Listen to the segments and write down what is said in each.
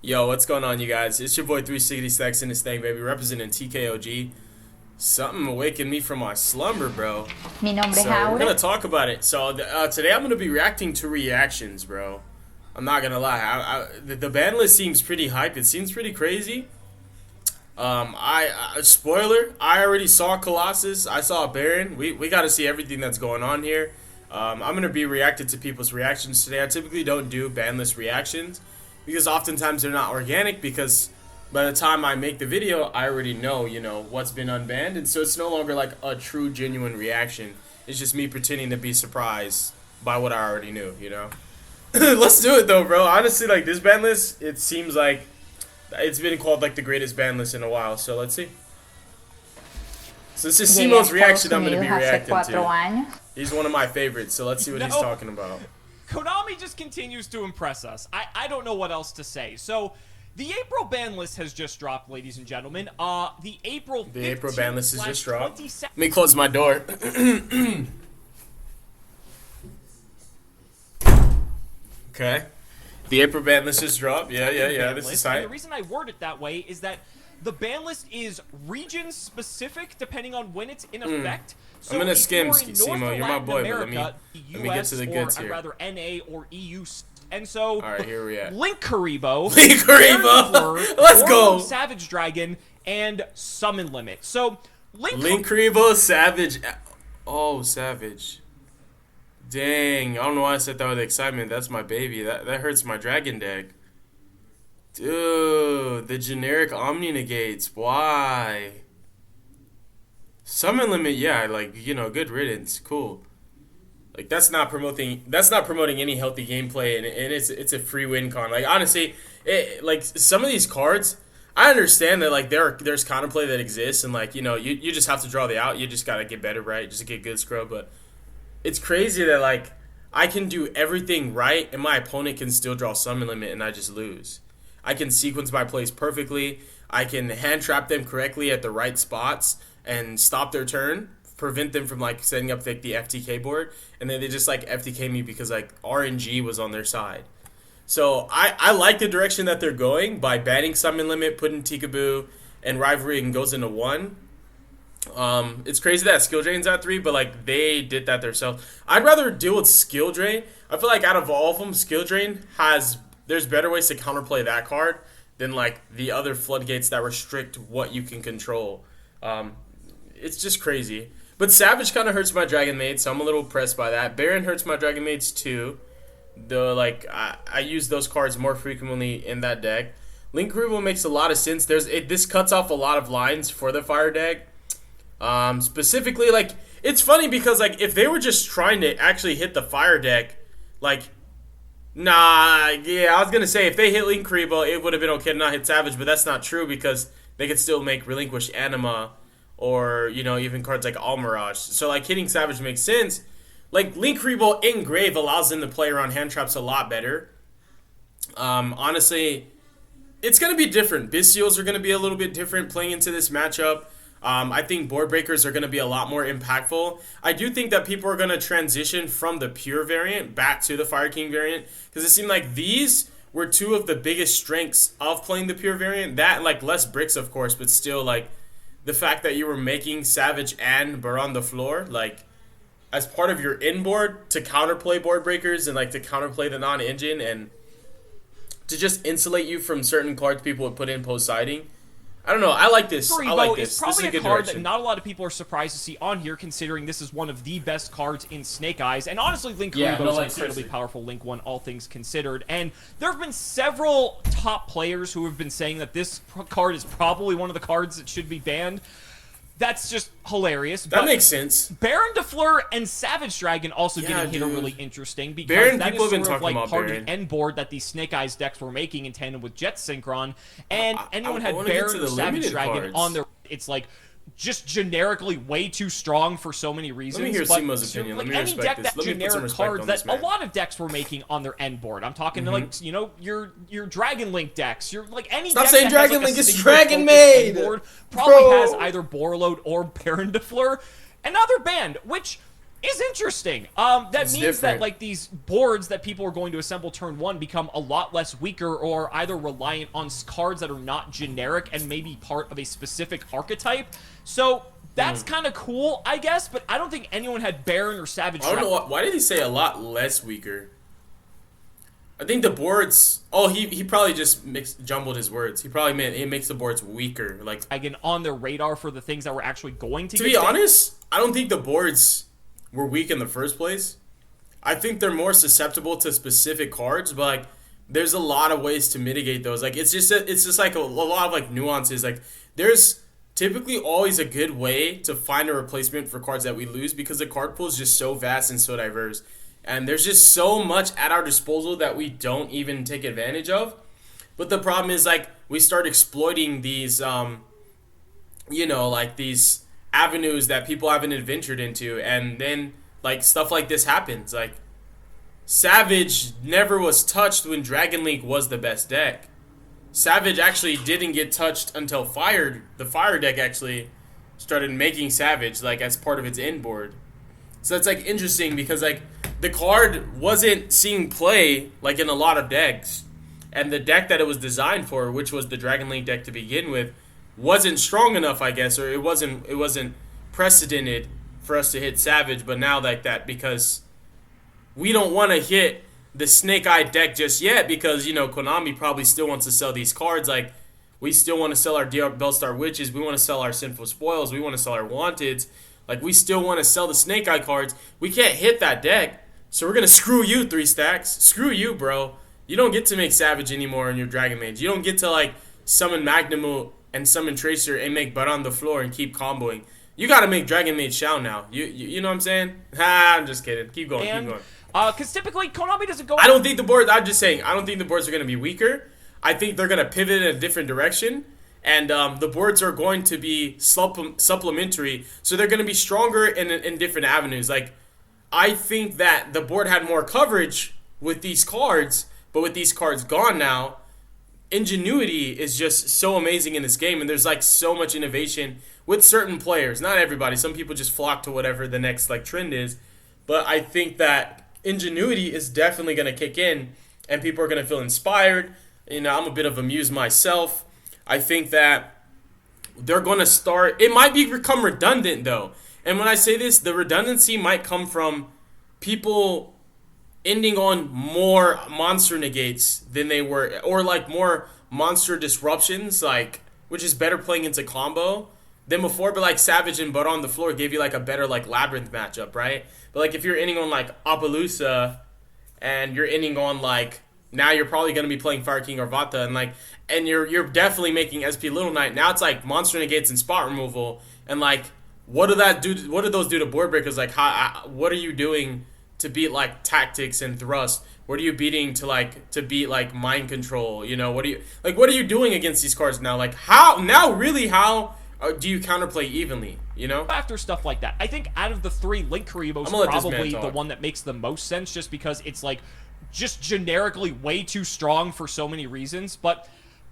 Yo, what's going on, you guys? It's your boy 360 Stacks in this thing, baby, representing TKOG. Something awakened me from my slumber, bro. Mi nombre es So we're Aure. gonna talk about it. So today I'm gonna be reacting to reactions, bro. I'm not gonna lie. The ban list seems pretty hype. It seems pretty crazy. Spoiler. I already saw Colossus. I saw Baron. We got to see everything that's going on here. I'm gonna be reacting to people's reactions today. I typically don't do ban list reactions because oftentimes they're not organic. Because by the time I make the video, I already know, what's been unbanned, and so it's no longer like a true, genuine reaction. It's just me pretending to be surprised by what I already knew. Let's do it though, bro. Honestly, like this ban list, it seems like it's been called like the greatest ban list in a while. So let's see. So this is Llegué a Simo's Estados reaction I'm going to be Unidos hace reacting 4 to. años. He's one of my favorites, so let's see what he's talking about. Konami just continues to impress us. I don't know what else to say. So, the April ban list has just dropped, ladies and gentlemen. The April ban list has just dropped. 27th. Let me close my door. Okay. The April ban list just dropped. Yeah. This is And tight. the reason I word it that way is that the ban list is region specific depending on when it's in effect. So I'm gonna if skim, you're in North Simo. or You're my Latin boy, but let America, me get to the goods or, here. rather, NA or EU. And so, All right, here we at. Link Karibo, Link Karibo. Let's go. Savage Dragon, and Summon Limit. So, Link Karibo, Savage. Oh, Savage. Dang, I don't know why I said that with excitement. That's my baby. That hurts my dragon deck. Dude, the generic Omni negates. Why? Summon Limit, yeah, good riddance. Cool. Like that's not promoting any healthy gameplay, and it's a free win con. Like honestly, some of these cards, I understand that like there's counterplay that exists, and you just have to draw the out. You just gotta get better, right? Just to get good scrub. But it's crazy that like I can do everything right, and my opponent can still draw Summon Limit, and I just lose. I can sequence my plays perfectly. I can hand trap them correctly at the right spots and stop their turn, prevent them from like setting up like the FTK board, and then they just like FTK me because like RNG was on their side. So I like the direction that they're going by banning Summon Limit, putting Tikaboo and Rivalry and goes into 1. It's crazy that Skill Drain's at 3, but like they did that themselves. I'd rather deal with Skill Drain. I feel like out of all of them, Skill Drain there's better ways to counterplay that card than like the other floodgates that restrict what you can control. It's just crazy. But Savage kind of hurts my Dragon Maid, so I'm a little pressed by that. Baron hurts my Dragon Maids too. Though like I use those cards more frequently in that deck. Link Karibo makes a lot of sense. This cuts off a lot of lines for the fire deck. Specifically, like it's funny because like if they were just trying to actually hit the fire deck, like I was gonna say if they hit Link Karibo, it would have been okay to not hit Savage, but that's not true because they could still make Relinquish Anima or even cards like All Mirage. So like hitting Savage makes sense. Like Link Karibo in Grave allows them to play around hand traps a lot better. Honestly, it's gonna be different. Bystials are gonna be a little bit different playing into this matchup. I think board breakers are going to be a lot more impactful. I do think that people are going to transition from the pure variant back to the Fire King variant because it seemed like these were two of the biggest strengths of playing the pure variant. That and like less bricks, of course, but still like the fact that you were making Savage and Burr on the floor like as part of your inboard to counterplay board breakers and like to counterplay the non-engine and to just insulate you from certain cards people would put in post-siding. I don't know. I like this. I like this. It's probably This is a a good card direction. that not a lot of people are surprised to see on here, considering this is one of the best cards in Snake Eyes. And honestly, Link Karibo is an incredibly powerful Link 1, all things considered. And there have been several top players who have been saying that this card is probably one of the cards that should be banned. That's just hilarious. That makes sense. Baron DeFleur and Savage Dragon also getting hit are really interesting because Baron, that people is have been sort of talking like about part Baron. of the end board that the Snake Eyes decks were making in tandem with Jet Synchron. And anyone I had wanna get to Baron the or Savage limited Dragon cards. on their... It's like just generically way too strong for so many reasons. Let me hear but Simo's opinion. Like Let me any respect deck this. that Let me put some generic respect cards on that this a man. lot of decks were making on their end board. I'm talking to like your Dragon Link decks. Your like any Stop deck saying that has, Dragon like, a Link, it's single Dragon focused Maid! end board probably Bro. has either Borload or Baron DeFleur. Another band, which is interesting. That It's means different. that like these boards that people are going to assemble turn 1 become a lot less weaker, or either reliant on cards that are not generic and maybe part of a specific archetype. So that's kind of cool, I guess, but I don't think anyone had Baron or Savage. I don't know why did he say a lot less weaker? I think the boards. Oh, he probably just jumbled his words. He probably meant it makes the boards weaker. Like, again, on their radar for the things that were actually going to. To be honest, I don't think the boards were weak in the first place. I think they're more susceptible to specific cards, but like, there's a lot of ways to mitigate those. Like, it's just like a lot of like nuances. Like, there's typically always a good way to find a replacement for cards that we lose because the card pool is just so vast and so diverse. And there's just so much at our disposal that we don't even take advantage of. But the problem is, like, we start exploiting these, like these avenues that people haven't adventured into. And then, like, stuff like this happens. Like, Savage never was touched when Dragon Link was the best deck. Savage actually didn't get touched until the Fire deck actually started making Savage, like, as part of its end board. So that's, like, interesting because, like, the card wasn't seeing play, like, in a lot of decks. And the deck that it was designed for, which was the Dragon Link deck to begin with, wasn't strong enough, I guess, or it wasn't precedented for us to hit Savage. But now, like that, because we don't want to hit the Snake Eye deck just yet because, Konami probably still wants to sell these cards. Like, we still want to sell our Bellstar Witches. We want to sell our Sinful Spoils. We want to sell our Wanteds. Like, we still want to sell the Snake Eye cards. We can't hit that deck. So we're going to screw you, 3 stacks. Screw you, bro. You don't get to make Savage anymore in your Dragon Mage. You don't get to, like, summon Magnemute and summon Tracer and make Butt on the floor and keep comboing. You got to make Dragon Mage Shao now. You know what I'm saying? I'm just kidding. Keep going. Because typically, Konami doesn't go... I'm just saying, I don't think the boards are going to be weaker. I think they're going to pivot in a different direction. And the boards are going to be supplementary. So they're going to be stronger in different avenues. Like, I think that the board had more coverage with these cards, but with these cards gone now, ingenuity is just so amazing in this game, and there's like so much innovation with certain players. Not everybody. Some people just flock to whatever the next like trend is, but I think that ingenuity is definitely going to kick in, and people are going to feel inspired. I'm a bit of a muse myself. I think that they're going to start. It might become redundant though. And when I say this, the redundancy might come from people ending on more monster negates than they were, or like more monster disruptions, like, which is better playing into combo than before. But like Savage and Butt on the floor gave you like a better like Labyrinth matchup, right? But like if you're ending on like Appaloosa and you're ending on like, now you're probably going to be playing Fire King or Vata, and you're definitely making SP Little Knight. Now it's like monster negates and spot removal, and like, what do those do to board breakers? Like, what are you doing to beat like tactics and thrust? What are you beating to beat like mind control? What are you doing against these cards now? Like, how do you counterplay evenly? After stuff like that, I think out of the 3, Link Karibo's probably the one that makes the most sense, just because it's like just generically way too strong for so many reasons. But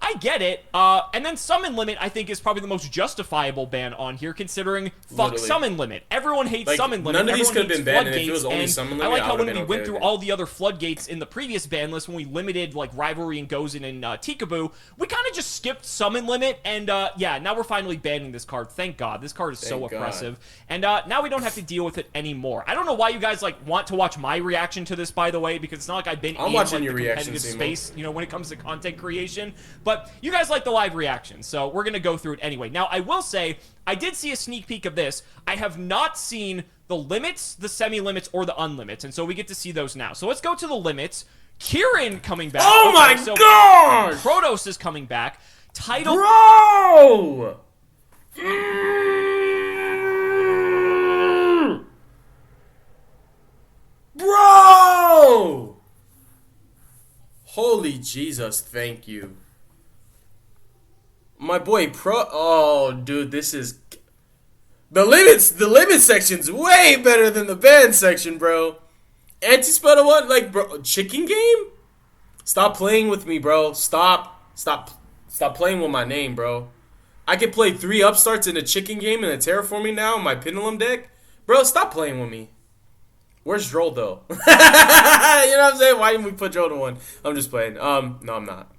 I get it. And then Summon Limit, I think, is probably the most justifiable ban on here, considering fuck Summon Limit. Everyone hates like, Summon Limit. None of these could have been banned, and if it was only Summon Limit, I like how when we went through all the other floodgates in the previous ban list, when we limited like Rivalry and Gozen and Tikaboo, we kind of just skipped Summon Limit, and now we're finally banning this card. Thank God. This card is so oppressive. And now we don't have to deal with it anymore. I don't know why you guys like want to watch my reaction to this, by the way, because it's not like I've been in like, the competitive space, when it comes to content creation. But you guys like the live reaction, so we're going to go through it anyway. Now, I will say, I did see a sneak peek of this. I have not seen the limits, the semi-limits, or the unlimits, and so we get to see those now. So let's go to the limits. Kieran coming back. Oh my god! Protos is coming back. Title... Bro! Bro! Holy Jesus, thank you. My boy oh dude, this is the limit section's way better than the ban section, bro. Anti-spell what? Like, bro, chicken game? Stop playing with me, bro. Stop playing with my name, bro. I can play 3 upstarts in a chicken game and a terraforming now in my Pendulum deck. Bro, stop playing with me. Where's Droll though? You know what I'm saying? Why didn't we put Droll to 1? I'm just playing. No, I'm not.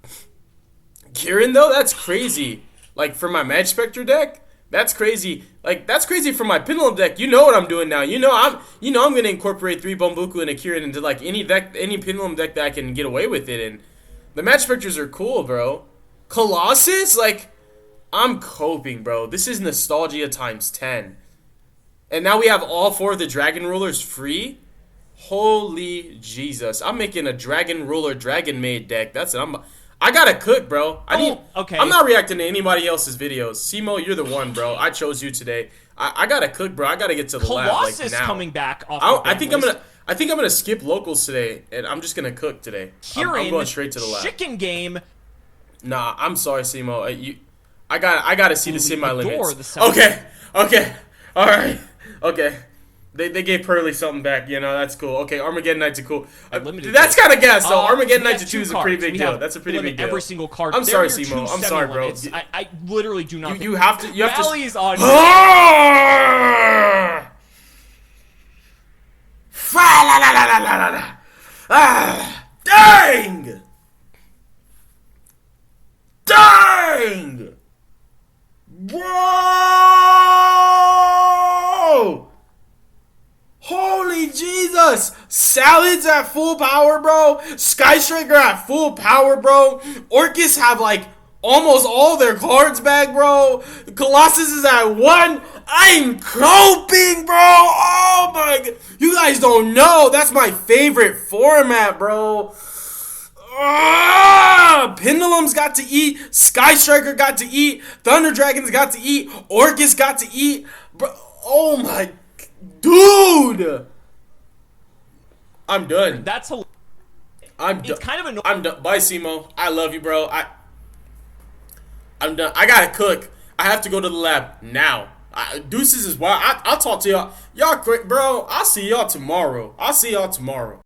Kieran though, that's crazy. Like for my Match Spectre deck, that's crazy. Like that's crazy for my Pendulum deck. You know what I'm doing now. I'm gonna incorporate 3 Bumbuku and a Kieran into like any deck, any Pendulum deck that I can get away with it. And the Match Spectres are cool, bro. Colossus, like I'm coping, bro. This is nostalgia times 10. And now we have all 4 of the Dragon Rulers free. Holy Jesus! I'm making a Dragon Ruler Dragon Maid deck. That's it. I gotta cook, bro. Okay. I'm not reacting to anybody else's videos. Simo, you're the one, bro. I chose you today. I gotta cook, bro. I gotta get to the lab Colossus like now. coming back off. I think I'm gonna skip locals today, and I'm just gonna cook today. I'm going straight to the lab. Chicken game. Nah, I'm sorry, Simo. I gotta see this in my limits. Okay. All right. Okay. They gave Pearly something back, you know, that's cool. Okay, Armageddon Knights are cool. That's kind of gas, though. Armageddon Knights 2 is a pretty big deal. That's a pretty big deal. Every single card. I'm sorry, Simo. I'm sorry, bro. I literally do not. You have to. Valley's on. Dang! Dang! Bro! Holy Jesus! Salads at full power, bro. Sky Striker at full power, bro. Orcus have like almost all their cards back, bro. Colossus is at 1. I'm coping, bro. Oh my god. You guys don't know. That's my favorite format, bro. Pendulums got to eat. Sky Striker got to eat. Thunder Dragons got to eat. Orcus got to eat. Bro, oh my dude. I'm done. I'm done. It's kind of annoying. I'm done. Bye, Simo. I love you, bro. I'm done. I gotta cook. I have to go to the lab now. Deuces is wild. I'll talk to y'all. Y'all great, bro. I'll see y'all tomorrow.